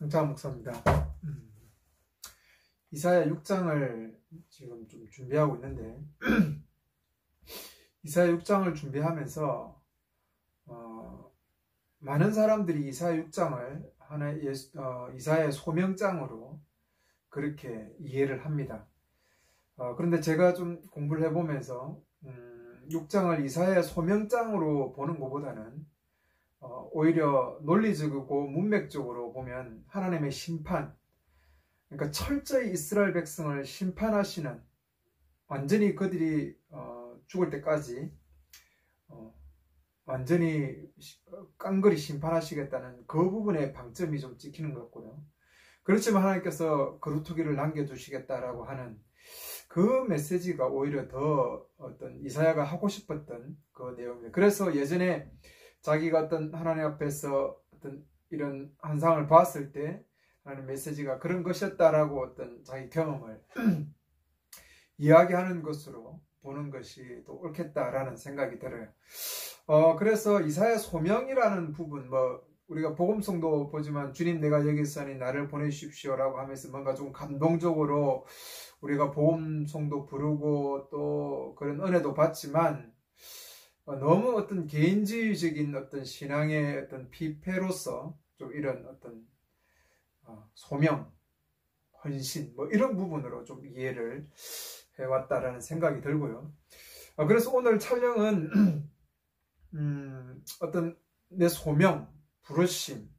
강창 목사입니다. 이사야 6장을 지금 좀 준비하고 있는데 이사야 6장을 준비하면서 많은 사람들이 이사야 6장을 하나의 이사야의 소명장으로 그렇게 이해를 합니다. 그런데 제가 좀 공부를 해보면서 6장을 이사야의 소명장으로 보는 것보다는 오히려 논리적이고 문맥적으로 보면 하나님의 심판, 그러니까 철저히 이스라엘 백성을 심판하시는, 완전히 그들이 죽을 때까지 완전히 깡그리 심판하시겠다는 그 부분에 방점이 좀 찍히는 것 같고요. 그렇지만 하나님께서 거루투기를 남겨두시겠다라고 하는 그 메시지가 오히려 더 어떤 이사야가 하고 싶었던 그 내용입니다. 그래서 예전에 자기가 어떤 하나님 앞에서 어떤 이런 환상을 봤을 때 하나님 메시지가 그런 것이었다라고 어떤 자기 경험을 이야기하는 것으로 보는 것이 또 옳겠다라는 생각이 들어요. 그래서 이사야 소명이라는 부분, 우리가 복음성도 보지만 주님 내가 여기 있으니 나를 보내주십시오라고 하면서 뭔가 좀 감동적으로 우리가 복음성도 부르고 또 그런 은혜도 받지만 너무 어떤 개인주의적인 어떤 신앙의 어떤 피폐로서 좀 이런 어떤 소명, 헌신 이런 부분으로 좀 이해를 해왔다라는 생각이 들고요. 그래서 오늘 촬영은 어떤 내 소명, 부르심,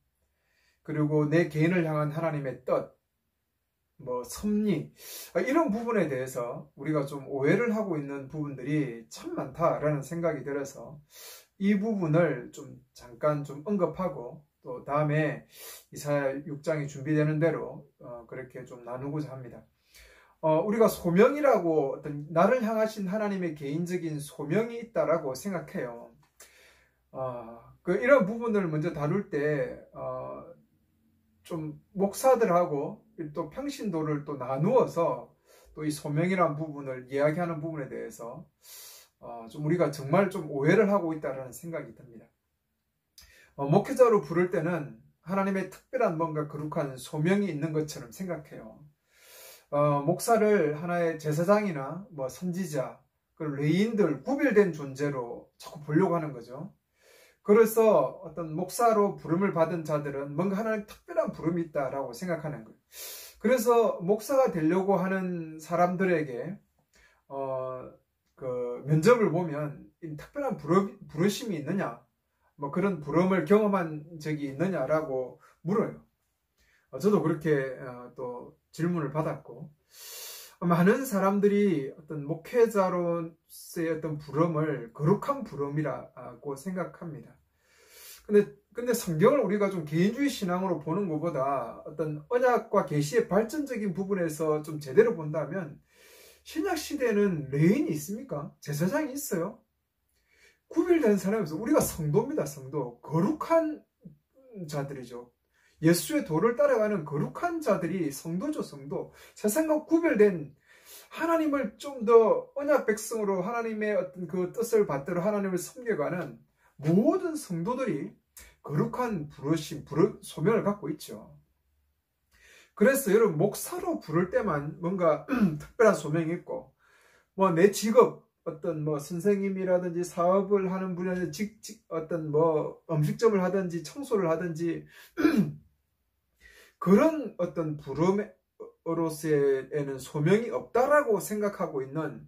그리고 내 개인을 향한 하나님의 뜻, 섭리, 이런 부분에 대해서 우리가 좀 오해를 하고 있는 부분들이 참 많다라는 생각이 들어서 이 부분을 좀 잠깐 좀 언급하고 또 다음에 이사야 6장이 준비되는 대로 그렇게 좀 나누고자 합니다. 우리가 소명이라고 어떤 나를 향하신 하나님의 개인적인 소명이 있다라고 생각해요. 이런 부분을 먼저 다룰 때 좀 목사들하고 또 평신도를 또 나누어서 또 이 소명이라는 부분을 이야기하는 부분에 대해서 좀 우리가 정말 좀 오해를 하고 있다는 생각이 듭니다. 목회자로 부를 때는 하나님의 특별한 뭔가 거룩한 소명이 있는 것처럼 생각해요. 목사를 하나의 제사장이나 선지자, 레위인들 구별된 존재로 자꾸 보려고 하는 거죠. 그래서 어떤 목사로 부름을 받은 자들은 뭔가 하나의 특별한 부름이 있다라고 생각하는 거예요. 그래서 목사가 되려고 하는 사람들에게 면접을 보면 특별한 부르심이 있느냐, 그런 부름을 경험한 적이 있느냐라고 물어요. 저도 그렇게 또 질문을 받았고, 많은 사람들이 어떤 목회자로서의 어떤 부름을 거룩한 부름이라고 생각합니다. 근데 성경을 우리가 좀 개인주의 신앙으로 보는 것보다 어떤 언약과 계시의 발전적인 부분에서 좀 제대로 본다면 신약 시대에는 레위인이 있습니까? 제사장이 있어요. 구별된 사람이 없어요. 우리가 성도입니다. 성도. 거룩한 자들이죠. 예수의 도를 따라가는 거룩한 자들이 성도죠. 성도. 세상과 구별된 하나님을 좀 더 언약 백성으로 하나님의 어떤 그 뜻을 받들어 하나님을 섬겨가는 모든 성도들이 거룩한 부르심, 소명을 갖고 있죠. 그래서 여러분 목사로 부를 때만 뭔가 특별한 소명이 있고 내 직업, 어떤 선생님이라든지 사업을 하는 분야에 어떤 음식점을 하든지 청소를 하든지 그런 어떤 부름으로서에는 소명이 없다라고 생각하고 있는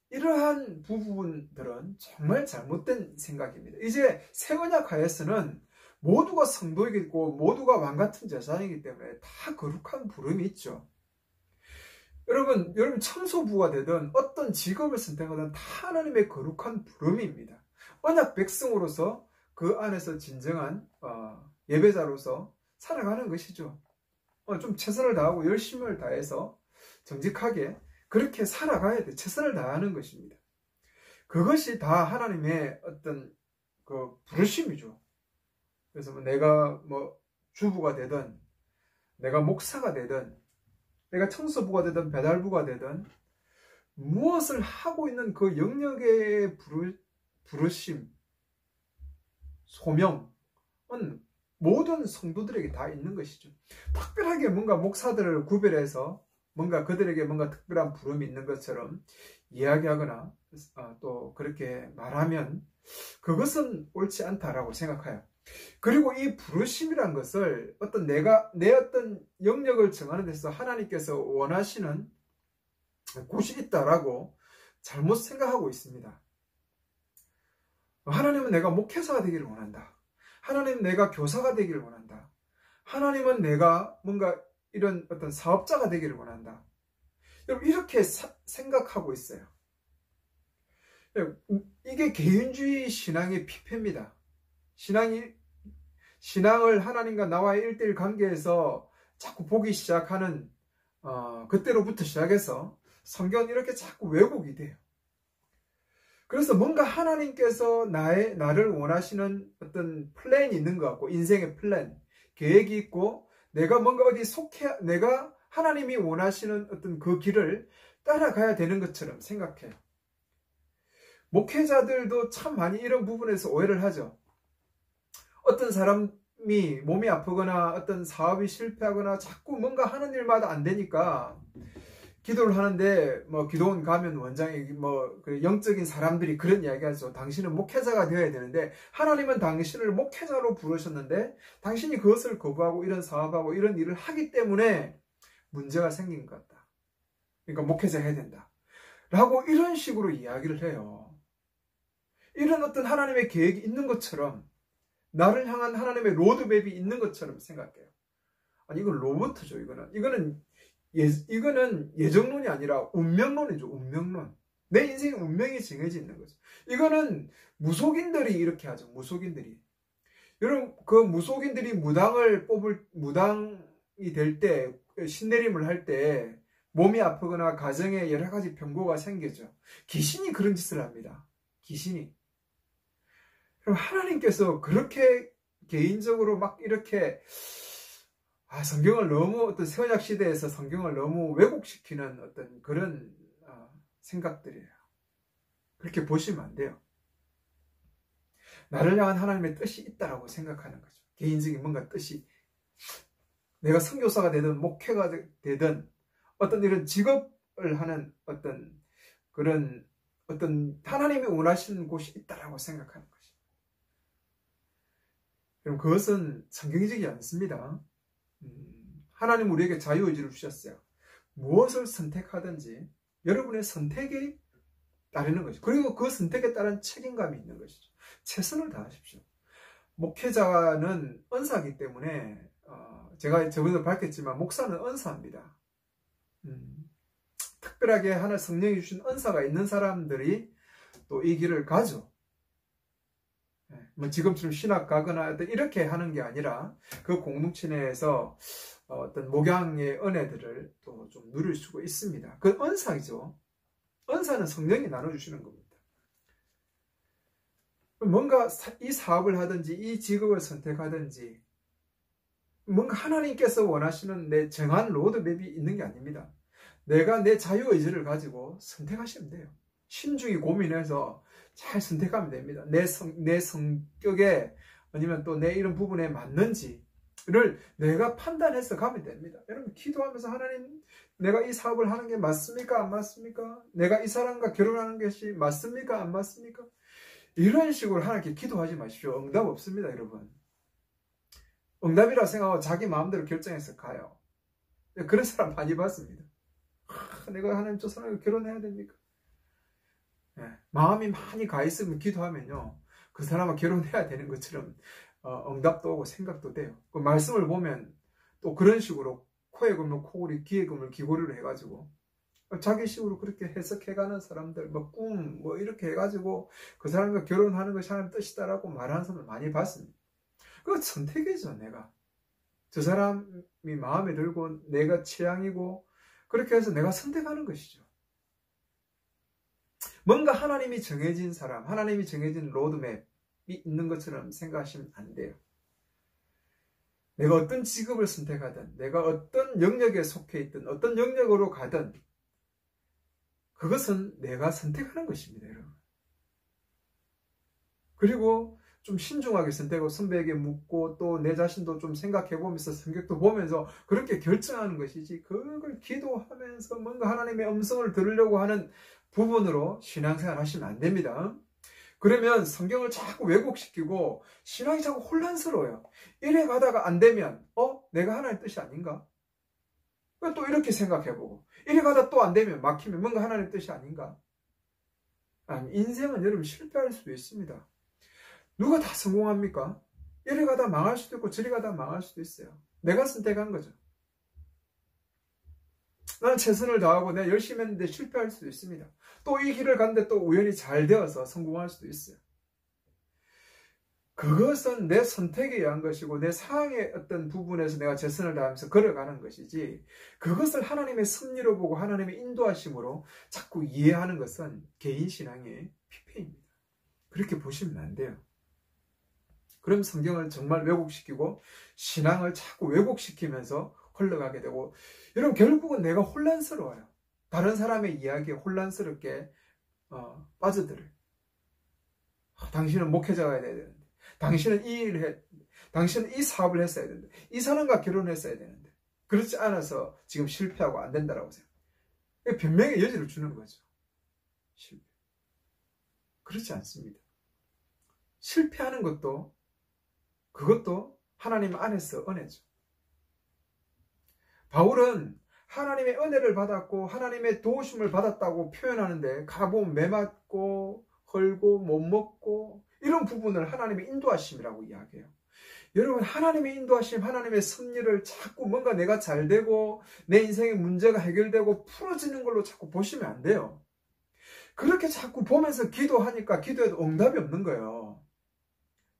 이러한 부분들은 정말 잘못된 생각입니다. 이제 새 언약 하에서는 모두가 성도이고 모두가 왕같은 제사장이기 때문에 다 거룩한 부름이 있죠. 여러분 청소부가 되든 어떤 직업을 선택하든 다 하나님의 거룩한 부름입니다. 언약 백성으로서 그 안에서 진정한 예배자로서 살아가는 것이죠. 좀 최선을 다하고 열심을 다해서 정직하게 그렇게 살아가야 돼. 최선을 다하는 것입니다. 그것이 다 하나님의 어떤 그 부르심이죠. 그래서 내가 주부가 되든 내가 목사가 되든 내가 청소부가 되든 배달부가 되든 무엇을 하고 있는 그 영역의 부르심, 소명은 모든 성도들에게 다 있는 것이죠. 특별하게 뭔가 목사들을 구별해서 뭔가 그들에게 뭔가 특별한 부름이 있는 것처럼 이야기하거나 또 그렇게 말하면 그것은 옳지 않다라고 생각해요. 그리고 이 부르심이란 것을 어떤 내 어떤 영역을 정하는 데서 하나님께서 원하시는 곳이 있다라고 잘못 생각하고 있습니다. 하나님은 내가 목회자가 되기를 원한다. 하나님은 내가 교사가 되기를 원한다. 하나님은 내가 뭔가 이런 어떤 사업자가 되기를 원한다. 여러분 이렇게 생각하고 있어요. 이게 개인주의 신앙의 피폐입니다. 신앙을 하나님과 나와의 1:1 관계에서 자꾸 보기 시작하는 그때로부터 시작해서 성경은 이렇게 자꾸 왜곡이 돼요. 그래서 뭔가 하나님께서 나를 원하시는 어떤 플랜이 있는 것 같고, 인생의 플랜, 계획이 있고, 내가 뭔가 어디 내가 하나님이 원하시는 어떤 그 길을 따라가야 되는 것처럼 생각해요. 목회자들도 참 많이 이런 부분에서 오해를 하죠. 어떤 사람이 몸이 아프거나 어떤 사업이 실패하거나 자꾸 뭔가 하는 일마다 안 되니까 기도를 하는데 기도원 가면 원장이 그 영적인 사람들이 그런 이야기하죠. 당신은 목회자가 되어야 되는데 하나님은 당신을 목회자로 부르셨는데 당신이 그것을 거부하고 이런 사업하고 이런 일을 하기 때문에 문제가 생긴 것 같다. 그러니까 목회자 해야 된다. 라고 이런 식으로 이야기를 해요. 이런 어떤 하나님의 계획이 있는 것처럼 나를 향한 하나님의 로드맵이 있는 것처럼 생각해요. 아니 이건 로봇이죠. 이거는 예정론이 아니라 운명론이죠. 운명론. 내 인생의 운명이 정해져 있는 거죠. 이거는 무속인들이 이렇게 하죠. 무속인들이. 여러분 그 무속인들이 무당이 될 때, 신내림을 할 때 몸이 아프거나 가정에 여러 가지 병고가 생기죠. 귀신이 그런 짓을 합니다. 귀신이. 그럼 하나님께서 그렇게 개인적으로 막 이렇게 성경을 너무 어떤 새언약 시대에서 성경을 너무 왜곡시키는 어떤 그런 생각들이에요. 그렇게 보시면 안 돼요. 나를 향한 하나님의 뜻이 있다라고 생각하는 거죠. 개인적인 뭔가 뜻이. 내가 선교사가 되든 목회가 되든 어떤 이런 직업을 하는 어떤 그런 어떤 하나님이 원하시는 곳이 있다라고 생각하는 거죠. 그럼 그것은 성경적이지 않습니다. 하나님 우리에게 자유의지를 주셨어요. 무엇을 선택하든지 여러분의 선택이 따르는 것이죠. 그리고 그 선택에 따른 책임감이 있는 것이죠. 최선을 다하십시오. 목회자는 은사이기 때문에 제가 저번에도 밝혔지만 목사는 은사입니다. 특별하게 하나 성령이 주신 은사가 있는 사람들이 또 이 길을 가죠. 지금처럼 신학 가거나 이렇게 하는 게 아니라 그 공동체 내에서 어떤 목양의 은혜들을 또 좀 누릴 수가 있습니다. 그 은사이죠. 은사는 성령이 나눠주시는 겁니다. 뭔가 이 사업을 하든지 이 직업을 선택하든지 뭔가 하나님께서 원하시는 내 정한 로드맵이 있는 게 아닙니다. 내가 내 자유의지를 가지고 선택하시면 돼요. 신중히 고민해서 잘 선택하면 됩니다. 내 성격에 아니면 또 내 이런 부분에 맞는지를 내가 판단해서 가면 됩니다. 여러분 기도하면서 하나님 내가 이 사업을 하는 게 맞습니까? 안 맞습니까? 내가 이 사람과 결혼하는 것이 맞습니까? 안 맞습니까? 이런 식으로 하나님께 기도하지 마십시오. 응답 없습니다. 여러분. 응답이라 생각하고 자기 마음대로 결정해서 가요. 그런 사람 많이 봤습니다. 내가 하나님 저 사람과 결혼해야 됩니까? 마음이 많이 가 있으면 기도하면요 그 사람과 결혼해야 되는 것처럼 응답도 오고 생각도 돼요. 그 말씀을 보면 또 그런 식으로 코에 걸면 코골이, 귀에 걸면 귀고리로 해가지고 자기식으로 그렇게 해석해가는 사람들, 꿈 이렇게 해가지고 그 사람과 결혼하는 것이 하나님 뜻이다라고 말하는 사람을 많이 봤습니다. 그거 선택이죠. 내가 저 사람이 마음에 들고 내가 취향이고 그렇게 해서 내가 선택하는 것이죠. 뭔가 하나님이 정해진 사람, 하나님이 정해진 로드맵이 있는 것처럼 생각하시면 안 돼요. 내가 어떤 직업을 선택하든, 내가 어떤 영역에 속해 있든, 어떤 영역으로 가든, 그것은 내가 선택하는 것입니다, 여러분. 그리고 좀 신중하게 선택하고 선배에게 묻고 또 내 자신도 좀 생각해 보면서 성격도 보면서 그렇게 결정하는 것이지, 그걸 기도하면서 뭔가 하나님의 음성을 들으려고 하는 부분으로 신앙생활 하시면 안 됩니다. 그러면 성경을 자꾸 왜곡시키고 신앙이 자꾸 혼란스러워요. 이래 가다가 안 되면 내가 하나님의 뜻이 아닌가? 또 이렇게 생각해보고 이래 가다 또 안 되면 막히면 뭔가 하나님의 뜻이 아닌가? 아니, 인생은 여러분 실패할 수도 있습니다. 누가 다 성공합니까? 이래 가다 망할 수도 있고 저리 가다 망할 수도 있어요. 내가 선택한 거죠. 나는 최선을 다하고 내가 열심히 했는데 실패할 수도 있습니다. 또 이 길을 갔는데 또 우연히 잘 되어서 성공할 수도 있어요. 그것은 내 선택에 의한 것이고 내 상황의 어떤 부분에서 내가 최선을 다하면서 걸어가는 것이지, 그것을 하나님의 섭리로 보고 하나님의 인도하심으로 자꾸 이해하는 것은 개인신앙의 피폐입니다. 그렇게 보시면 안 돼요. 그럼 성경을 정말 왜곡시키고 신앙을 자꾸 왜곡시키면서 흘러가게 되고, 여러분 결국은 내가 혼란스러워요. 다른 사람의 이야기에 혼란스럽게 빠져들어요. 당신은 목회자가 돼야 되는데, 당신은 이 일을 해, 당신은 이 사업을 했어야 되는데, 이 사람과 결혼했어야 되는데, 그렇지 않아서 지금 실패하고 안 된다라고 생각해요. 변명의 여지를 주는 거죠. 실패. 그렇지 않습니다. 실패하는 것도, 그것도 하나님 안에서 은혜죠. 바울은 하나님의 은혜를 받았고 하나님의 도우심을 받았다고 표현하는데, 가보면 매맞고 헐고 못 먹고 이런 부분을 하나님의 인도하심이라고 이야기해요. 여러분, 하나님의 인도하심, 하나님의 섭리를 자꾸 뭔가 내가 잘 되고 내 인생의 문제가 해결되고 풀어지는 걸로 자꾸 보시면 안 돼요. 그렇게 자꾸 보면서 기도하니까 기도해도 응답이 없는 거예요.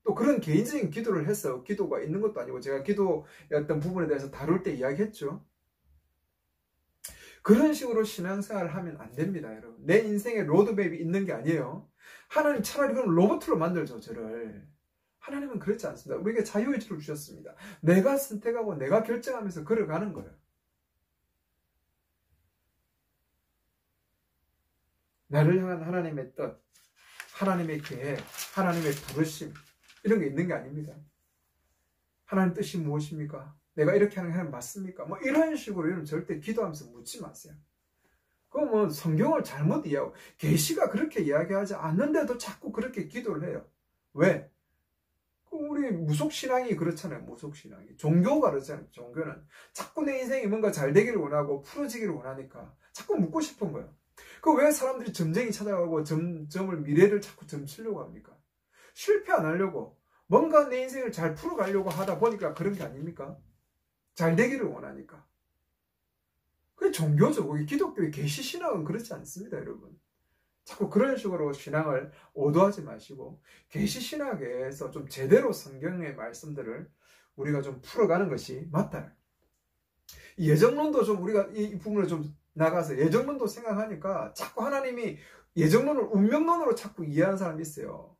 또 그런 개인적인 기도를 해서 기도가 있는 것도 아니고, 제가 기도의 어떤 부분에 대해서 다룰 때 이야기했죠. 그런 식으로 신앙생활을 하면 안 됩니다, 여러분. 내 인생에 로드맵이 있는 게 아니에요. 하나님 차라리 그럼 로봇으로 만들죠, 저를. 하나님은 그렇지 않습니다. 우리에게 자유의지를 주셨습니다. 내가 선택하고 내가 결정하면서 걸어가는 거예요. 나를 향한 하나님의 뜻, 하나님의 계획, 하나님의 부르심, 이런 게 있는 게 아닙니다. 하나님 뜻이 무엇입니까? 내가 이렇게 하는 게 하나님 맞습니까? 뭐 이런 식으로 여러분 절대 기도하면서 묻지 마세요. 그건 뭐 성경을 잘못 이해하고, 계시가 그렇게 이야기하지 않는데도 자꾸 그렇게 기도를 해요. 왜? 우리 무속신앙이 그렇잖아요. 무속신앙이. 종교가 그렇잖아요. 종교는 자꾸 내 인생이 뭔가 잘 되기를 원하고 풀어지기를 원하니까 자꾸 묻고 싶은 거예요. 그 왜 사람들이 점쟁이 찾아가고 점을 미래를 자꾸 점치려고 합니까? 실패 안 하려고, 뭔가 내 인생을 잘 풀어가려고 하다 보니까 그런 게 아닙니까? 잘 되기를 원하니까. 그게 종교죠. 그게 기독교의 계시신앙은 그렇지 않습니다, 여러분. 자꾸 그런 식으로 신앙을 오도하지 마시고 계시신학에서 좀 제대로 성경의 말씀들을 우리가 좀 풀어가는 것이 맞다. 예정론도 좀 우리가 이 부분을 좀 나가서 예정론도 생각하니까 자꾸 하나님이 예정론을 운명론으로 자꾸 이해하는 사람이 있어요.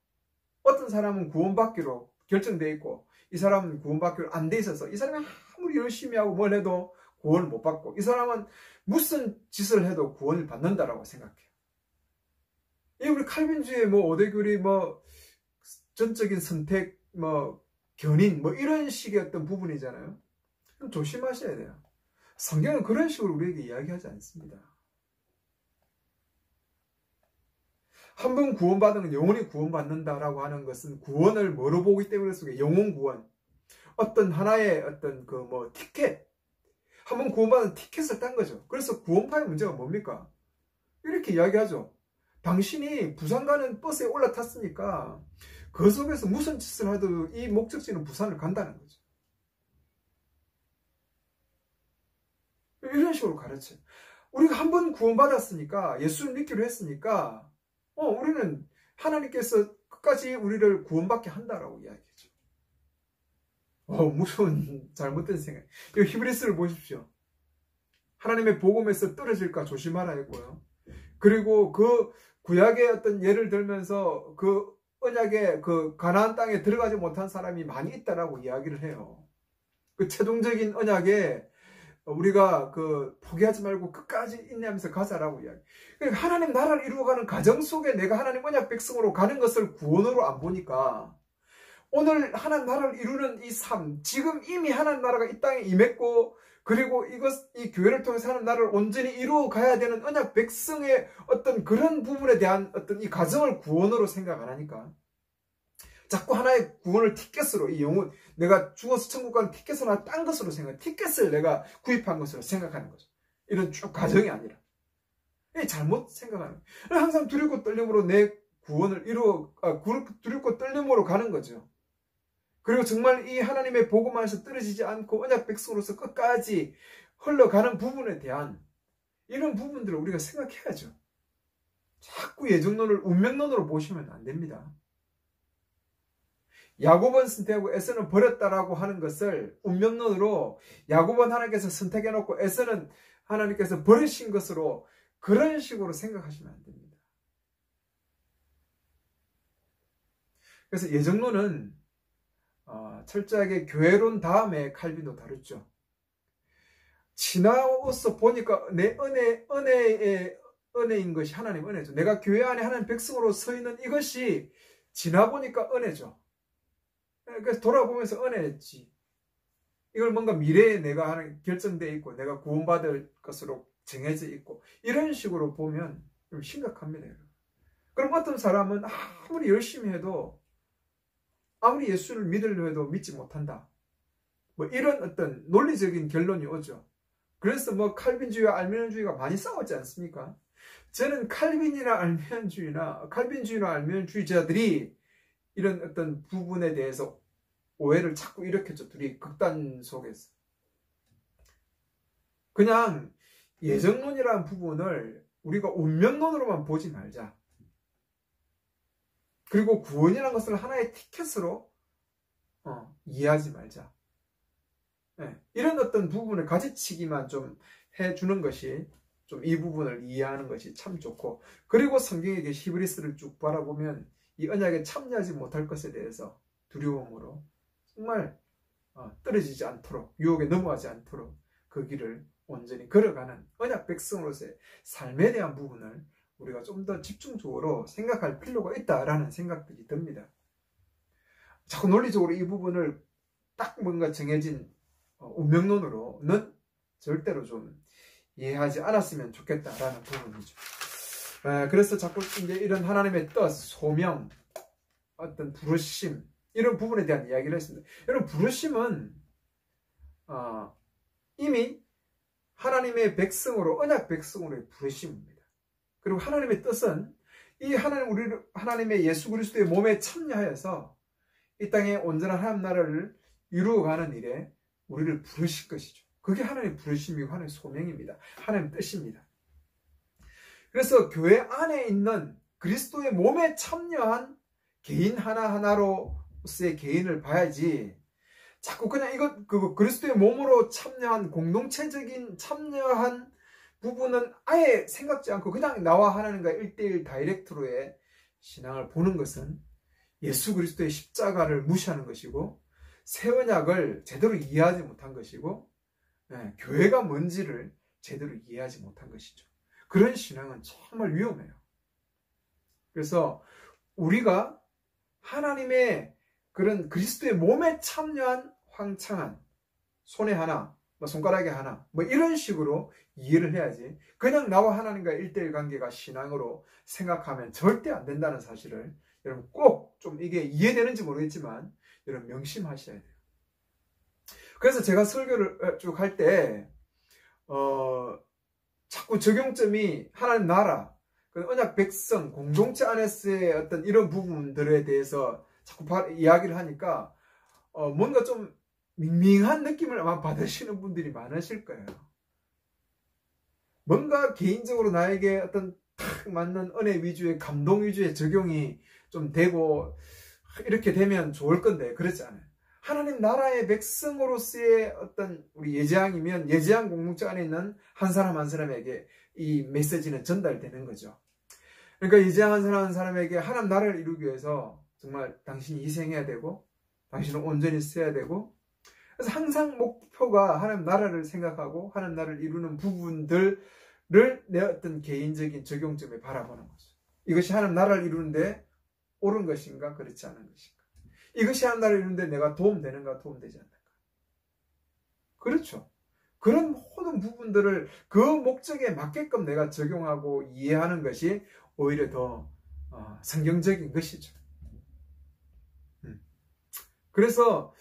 어떤 사람은 구원받기로 결정되어 있고 이 사람은 구원받기로 안 돼 있어서 이 사람이 아무리 열심히 하고 뭘 해도 구원을 못 받고, 이 사람은 무슨 짓을 해도 구원을 받는다라고 생각해요. 이 우리 칼빈주의 오대교리 전적인 선택 견인 이런 식의 어떤 부분이잖아요. 그럼 조심하셔야 돼요. 성경은 그런 식으로 우리에게 이야기하지 않습니다. 한 번 구원받으면 영원히 구원받는다라고 하는 것은 구원을 뭐로 보기 때문에 속에 영혼 구원, 어떤 하나의 어떤 티켓, 한 번 구원받은 티켓을 딴 거죠. 그래서 구원파의 문제가 뭡니까? 이렇게 이야기하죠. 당신이 부산 가는 버스에 올라탔으니까 그 속에서 무슨 짓을 하든 이 목적지는 부산을 간다는 거죠. 이런 식으로 가르쳐요. 우리가 한 번 구원받았으니까, 예수를 믿기로 했으니까 우리는 하나님께서 끝까지 우리를 구원받게 한다라고 이야기하죠. 무슨 잘못된 생각. 이 히브리스를 보십시오. 하나님의 복음에서 떨어질까 조심하라 했고요. 그리고 그 구약의 어떤 예를 들면서 그 언약의 그 가나안 땅에 들어가지 못한 사람이 많이 있다라고 이야기를 해요. 그 최종적인 언약에 우리가 포기하지 말고 끝까지 인내하면서 가자라고 이야기. 그러니까 하나님 나라를 이루어가는 과정 속에 내가 하나님 언약 백성으로 가는 것을 구원으로 안 보니까 오늘 하나님 나라를 이루는 이 삶, 지금 이미 하나님 나라가 이 땅에 임했고, 그리고 이 교회를 통해서 하나님 나라를 온전히 이루어 가야 되는 언약 백성의 어떤 그런 부분에 대한 어떤 이 가정을 구원으로 생각 안 하니까 자꾸 하나의 구원을 티켓으로, 이 영혼, 내가 죽어서 천국 가는 티켓을 하나 딴 것으로 생각, 티켓을 내가 구입한 것으로 생각하는 거죠. 이런 쭉 가정이 아니라. 잘못 생각하는 거예요. 항상 두렵고 떨림으로 내 구원을 두렵고 떨림으로 가는 거죠. 그리고 정말 이 하나님의 복음 안에서 떨어지지 않고 언약 백성으로서 끝까지 흘러가는 부분에 대한 이런 부분들을 우리가 생각해야죠. 자꾸 예정론을 운명론으로 보시면 안 됩니다. 야곱은 선택하고 에서는 버렸다라고 하는 것을 운명론으로 야곱은 하나님께서 선택해놓고 에서는 하나님께서 버리신 것으로 그런 식으로 생각하시면 안 됩니다. 그래서 예정론은 철저하게 교회론 다음에 칼빈도 다뤘죠. 지나서 보니까 내 은혜인 것이 하나님 은혜죠. 내가 교회 안에 하나님 백성으로 서 있는 이것이 지나보니까 은혜죠. 그래서 돌아보면서 은혜였지. 이걸 뭔가 미래에 내가 하는 결정되어 있고 내가 구원받을 것으로 정해져 있고 이런 식으로 보면 좀 심각합니다. 그럼 어떤 사람은 아무리 열심히 해도 아무리 예수를 믿으려 해도 믿지 못한다. 뭐 이런 어떤 논리적인 결론이 오죠. 그래서 뭐 칼빈주의와 알미니언주의가 많이 싸웠지 않습니까? 저는 칼빈주의나 알미니언주의자들이 이런 어떤 부분에 대해서 오해를 자꾸 일으켰죠. 둘이 극단 속에서. 그냥 예정론이라는 부분을 우리가 운명론으로만 보지 말자. 그리고 구원이라는 것을 하나의 티켓으로 이해하지 말자. 네, 이런 어떤 부분을 가지치기만 좀 해주는 것이 좀 이 부분을 이해하는 것이 참 좋고, 그리고 성경에 계신 히브리서를 쭉 바라보면 이 언약에 참여하지 못할 것에 대해서 두려움으로 정말 떨어지지 않도록, 유혹에 넘어가지 않도록 그 길을 온전히 걸어가는 언약 백성으로서의 삶에 대한 부분을 우리가 좀 더 집중적으로 생각할 필요가 있다라는 생각들이 듭니다. 자꾸 논리적으로 이 부분을 딱 뭔가 정해진 운명론으로는 절대로 좀 이해하지 않았으면 좋겠다라는 부분이죠. 그래서 자꾸 이제 이런 하나님의 뜻, 소명, 어떤 부르심, 이런 부분에 대한 이야기를 했습니다. 여러분, 부르심은 이미 하나님의 백성으로, 언약 백성으로의 부르심입니다. 그리고 하나님의 뜻은 이 하나님의 예수 그리스도의 몸에 참여하여서 이 땅에 온전한 하나님 나라를 이루어가는 일에 우리를 부르실 것이죠. 그게 하나님의 부르심이고 하나님의 소명입니다. 하나님의 뜻입니다. 그래서 교회 안에 있는 그리스도의 몸에 참여한 개인 하나하나로서의 개인을 봐야지, 자꾸 그냥 그리스도의 몸으로 참여한 공동체적인 참여한 부분은 아예 생각지 않고 그냥 나와 하나님과 1대1 다이렉트로의 신앙을 보는 것은 예수 그리스도의 십자가를 무시하는 것이고 새 언약을 제대로 이해하지 못한 것이고, 교회가 뭔지를 제대로 이해하지 못한 것이죠. 그런 신앙은 정말 위험해요. 그래서 우리가 하나님의 그런 그리스도의 몸에 참여한 황창한 손에 하나, 손가락에 하나, 이런 식으로 이해를 해야지, 그냥 나와 하나님과 1대1 관계가 신앙으로 생각하면 절대 안 된다는 사실을 여러분 꼭 좀 이게 이해되는지 모르겠지만 여러분 명심하셔야 돼요. 그래서 제가 설교를 쭉 할 때 자꾸 적용점이 하나님 나라, 언약 백성, 공동체 안에서의 어떤 이런 부분들에 대해서 자꾸 이야기를 하니까 뭔가 좀 밍밍한 느낌을 아마 받으시는 분들이 많으실 거예요. 뭔가 개인적으로 나에게 어떤 탁 맞는 은혜 위주의, 감동 위주의 적용이 좀 되고 이렇게 되면 좋을 건데 그렇지 않아요. 하나님 나라의 백성으로서의 어떤 우리 예제양이면 예제양 공동체 안에 있는 한 사람 한 사람에게 이 메시지는 전달되는 거죠. 그러니까 예제양 한 사람 한 사람에게 하나님 나라를 이루기 위해서 정말 당신이 희생해야 되고 당신은 온전히 써야 되고, 그래서 항상 목표가 하나님 나라를 생각하고 하나님 나라를 이루는 부분들을 내 어떤 개인적인 적용점에 바라보는 거죠. 이것이 하나님 나라를 이루는데 옳은 것인가 그렇지 않은 것인가. 이것이 하는 나라를 이루는데 내가 도움되는가, 도움되지 않는가. 그렇죠. 그런 모든 부분들을 그 목적에 맞게끔 내가 적용하고 이해하는 것이 오히려 더 성경적인 것이죠. 그래서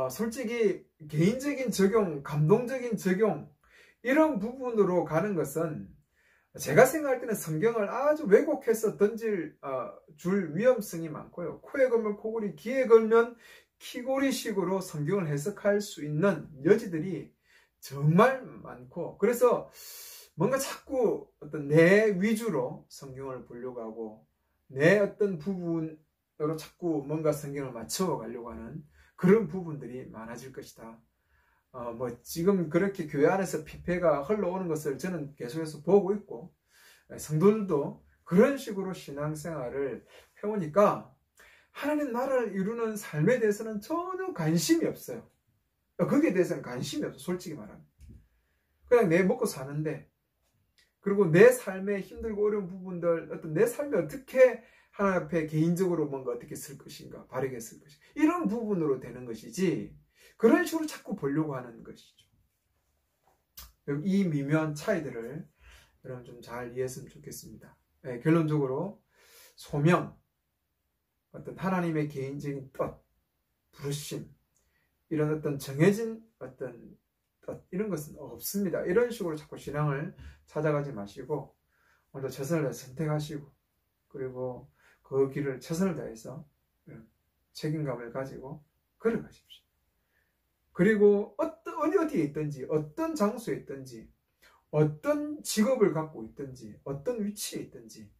솔직히 개인적인 적용, 감동적인 적용 이런 부분으로 가는 것은 제가 생각할 때는 성경을 아주 왜곡해서 던질 줄 위험성이 많고요. 코에 걸면 코골이, 귀에 걸면 키고리식으로 성경을 해석할 수 있는 여지들이 정말 많고, 그래서 뭔가 자꾸 어떤 내 위주로 성경을 보려고 하고 내 어떤 부분으로 자꾸 뭔가 성경을 맞춰 가려고 하는 그런 부분들이 많아질 것이다. 지금 그렇게 교회 안에서 피폐가 흘러오는 것을 저는 계속해서 보고 있고, 성도들도 그런 식으로 신앙생활을 해오니까 하나님 나라를 이루는 삶에 대해서는 전혀 관심이 없어요. 거기에 대해서는 관심이 없어, 솔직히 말하면. 그냥 내 먹고 사는데, 그리고 내 삶의 힘들고 어려운 부분들, 어떤 내 삶에 어떻게 하나님 앞에 개인적으로 뭔가 어떻게 쓸 것인가, 바르게 쓸 것인가, 이런 부분으로 되는 것이지, 그런 식으로 자꾸 보려고 하는 것이죠. 이 미묘한 차이들을 여러분 좀 잘 이해했으면 좋겠습니다. 네, 결론적으로 소명, 어떤 하나님의 개인적인 뜻, 부르심, 이런 어떤 정해진 어떤 뜻, 이런 것은 없습니다. 이런 식으로 자꾸 신앙을 찾아가지 마시고 오늘도 최선을 다해서 선택하시고, 그리고 그 길을 최선을 다해서 책임감을 가지고 걸어가십시오. 그리고 어디에 있든지, 어떤 장소에 있든지, 어떤 직업을 갖고 있든지, 어떤 위치에 있든지,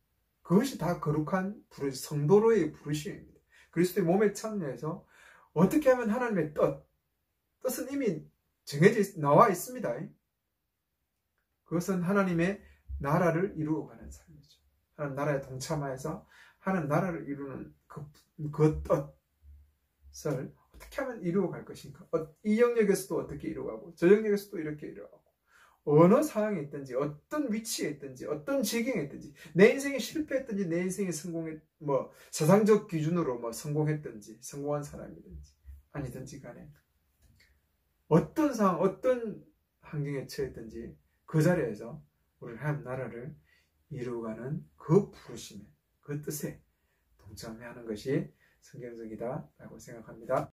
그것이 다 거룩한 성도로의 부르심입니다. 그리스도의 몸에 참여해서 어떻게 하면 하나님의 뜻은 이미 정해져 나와 있습니다. 그것은 하나님의 나라를 이루어가는 삶이죠. 하나님 나라에 동참하여서 하나님 나라를 이루는 그 뜻을 어떻게 하면 이루어갈 것인가. 이 영역에서도 어떻게 이루어가고 저 영역에서도 이렇게 이루어가고, 어느 상황에 있든지, 어떤 위치에 있든지, 어떤 지경에 있든지, 내 인생이 실패했든지 내 인생이 세상적 기준으로 성공했든지 성공한 사람이든지 아니든지 간에 어떤 상황, 어떤 환경에 처했든지 그 자리에서 우리 하나님 나라를 이루어가는 그 부르심에, 그 뜻에 동참해야 하는 것이 성경적이다라고 생각합니다.